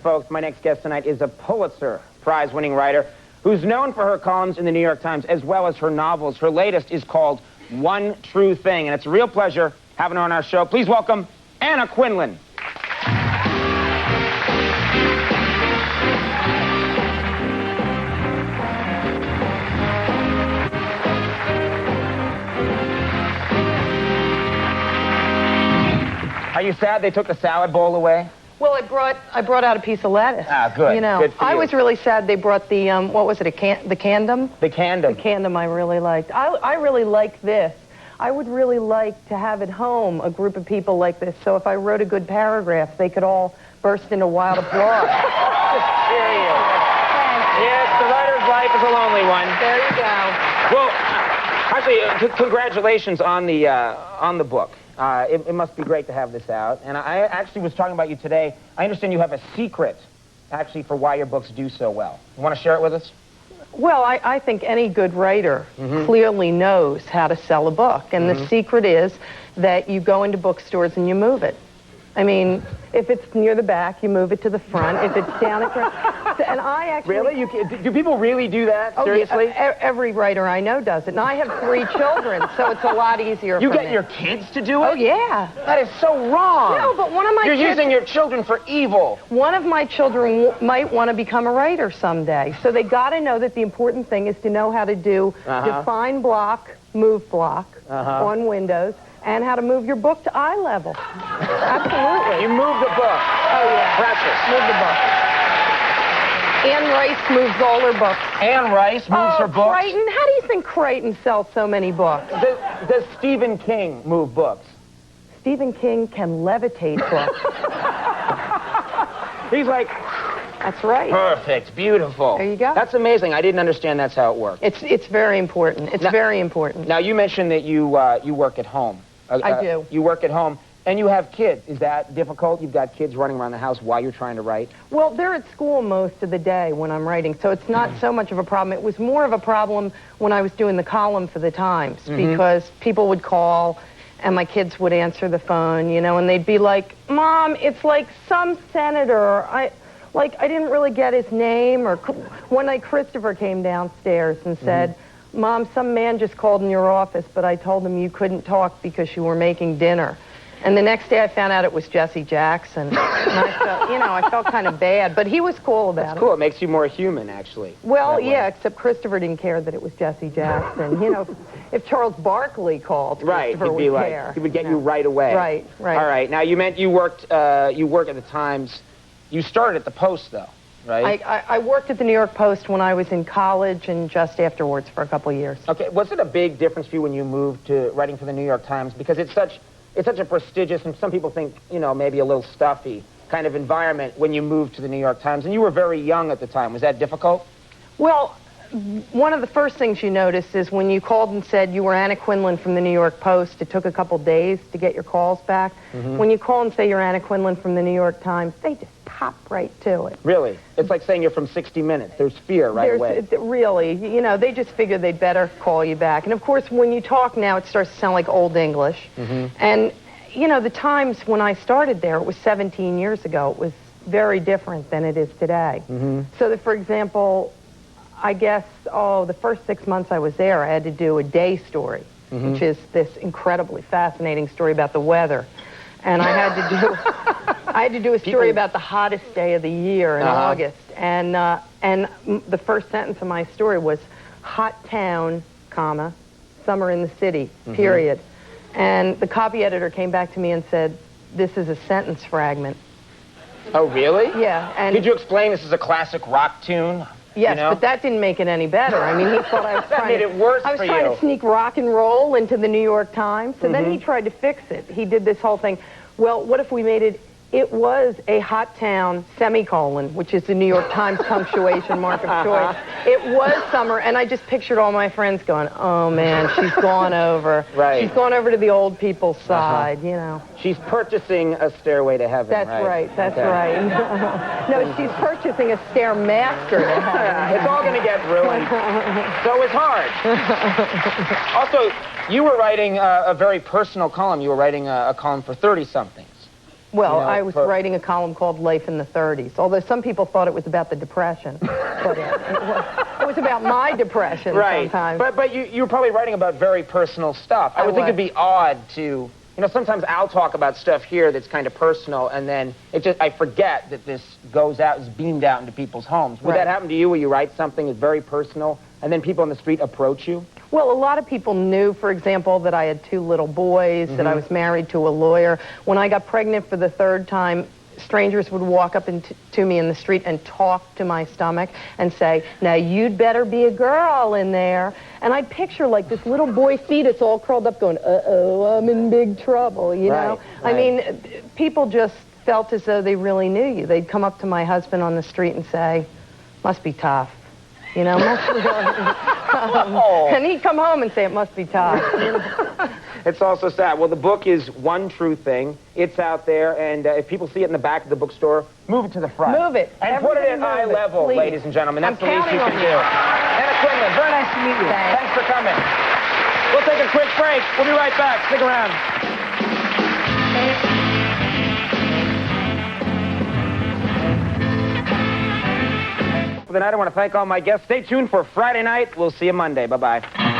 Folks, my next guest tonight is a Pulitzer Prize-winning writer who's known for her columns in the New York Times as well as her novels. Her latest is called One True Thing, and it's a real pleasure having her on our show. Please welcome Anna Quindlen. Are you sad they took the salad bowl away? Well, I brought out a piece of lettuce. Ah, good. You know, good for I you. was really sad they brought the what was it? The candom. The candom. The candom I really liked. I really like this. I would really like to have at home a group of people like this. So if I wrote a good paragraph, they could all burst into wild applause. Here he is. Yes, the writer's life is a lonely one. There you go. Well, actually, congratulations on the book. It must be great to have this out. And I actually was talking about you today. I understand you have a secret, actually, for why your books do so well. You want to share it with us? Well, I think any good writer clearly knows how to sell a book. And the secret is that you go into bookstores and you move it. I mean, if it's near the back, you move it to the front. If it's down at front. And I actually... Really? Do people really do that? Oh, Seriously? Yeah, every writer I know does it. And I have 3 children, so it's a lot easier for me. You get your kids to do it? Oh, yeah. That is so wrong. No, but one of my You're using your children for evil. One of my children might want to become a writer someday. So they got to know that the important thing is to know how to do define block, move block on Windows, and how to move your book to eye level. Absolutely. You move the book. Oh, yeah. Precious. Move the book. Anne Rice moves all her books. Anne Rice moves her books? Crichton? How do you think Crichton sells so many books? Does Stephen King move books? Stephen King can levitate books. He's like... That's right. Perfect. Beautiful. There you go. That's amazing. I didn't understand that's how it worked. It's very important. It's very important. Now, you mentioned that you work at home. I do. You work at home, and you have kids. Is that difficult? You've got kids running around the house while you're trying to write? Well, they're at school most of the day when I'm writing, so it's not so much of a problem. It was more of a problem when I was doing the column for the Times, because people would call, and my kids would answer the phone, you know, and they'd be like, Mom, it's like some senator. I didn't really get his name. Or one night Christopher came downstairs and said, Mom, some man just called in your office, but I told him you couldn't talk because you were making dinner. And the next day I found out it was Jesse Jackson. And I felt kind of bad, but he was cool about it. That's cool. It makes you more human, actually. Well, yeah, except Christopher didn't care that it was Jesse Jackson. You know, if Charles Barkley called, Christopher would care. He would get you right away. Right. All right. Now, you meant you work at the Times. You started at the Post, though, right? I worked at the New York Post when I was in college and just afterwards for a couple of years. Okay. Was it a big difference for you when you moved to writing for the New York Times? Because it's such a prestigious, and some people think, maybe a little stuffy kind of environment when you moved to the New York Times. And you were very young at the time. Was that difficult? Well, one of the first things you notice is when you called and said you were Anna Quindlen from the New York Post, it took a couple days to get your calls back. When you call and say you're Anna Quindlen from the New York Times, they just pop right to it. Really? It's like saying you're from 60 Minutes. There's fear away. Really, they just figured they'd better call you back. And of course, when you talk now, it starts to sound like Old English. And, the Times, when I started there, it was 17 years ago. It was very different than it is today. So that, for example, I guess, the first 6 months I was there, I had to do a day story, which is this incredibly fascinating story about the weather. And I had to do a story about the hottest day of the year in August. And the first sentence of my story was, hot town, comma, summer in the city, period. And the copy editor came back to me and said, this is a sentence fragment. Oh, really? Yeah. And did you explain this is a classic rock tune? Yes, but that didn't make it any better. I mean, he thought I was that made it worse I was trying to sneak rock and roll into the New York Times. So then he tried to fix it. He did this whole thing. Well, what if we made it was a hot town, semicolon, which is the New York Times punctuation mark of choice. It was summer, and I just pictured all my friends going, oh, man, she's gone over. Right. She's gone over to the old people's side, She's purchasing a stairway to heaven, That's right. That's right. No, she's purchasing a Stairmaster to heaven. It's all going to get ruined. So it's hard. Also, you were writing a very personal column. You were writing a column for 30-somethings. Well, You know, I was writing a column called Life in the 30s, although some people thought it was about the Depression. But it was about my depression sometimes. But you were probably writing about very personal stuff. I would think it'd be odd to, you know, sometimes I'll talk about stuff here that's kind of personal, and then I forget that this goes out, is beamed out into people's homes. Would that happen to you, where you write something that's very personal, and then people on the street approach you? Well, a lot of people knew, for example, that I had 2 little boys, that I was married to a lawyer. When I got pregnant for the 3rd time, strangers would walk up to me in the street and talk to my stomach and say, now you'd better be a girl in there. And I'd picture like this little boy fetus all curled up going, uh-oh, I'm in big trouble, you know? I mean, people just felt as though they really knew you. They'd come up to my husband on the street and say, must be tough. You know, must be and he'd come home and say, it must be tough. You know? It's also sad. Well, the book is One True Thing. It's out there, and if people see it in the back of the bookstore, move it to the front. Move it. And put it at eye level, please. ladies and gentlemen. That's the least you counting can on do. you. Anna Quindlen, very nice to meet you. Thanks for coming. We'll take a quick break. We'll be right back. Stick around. For the night, I want to thank all my guests. Stay tuned for Friday night. We'll see you Monday. Bye-bye.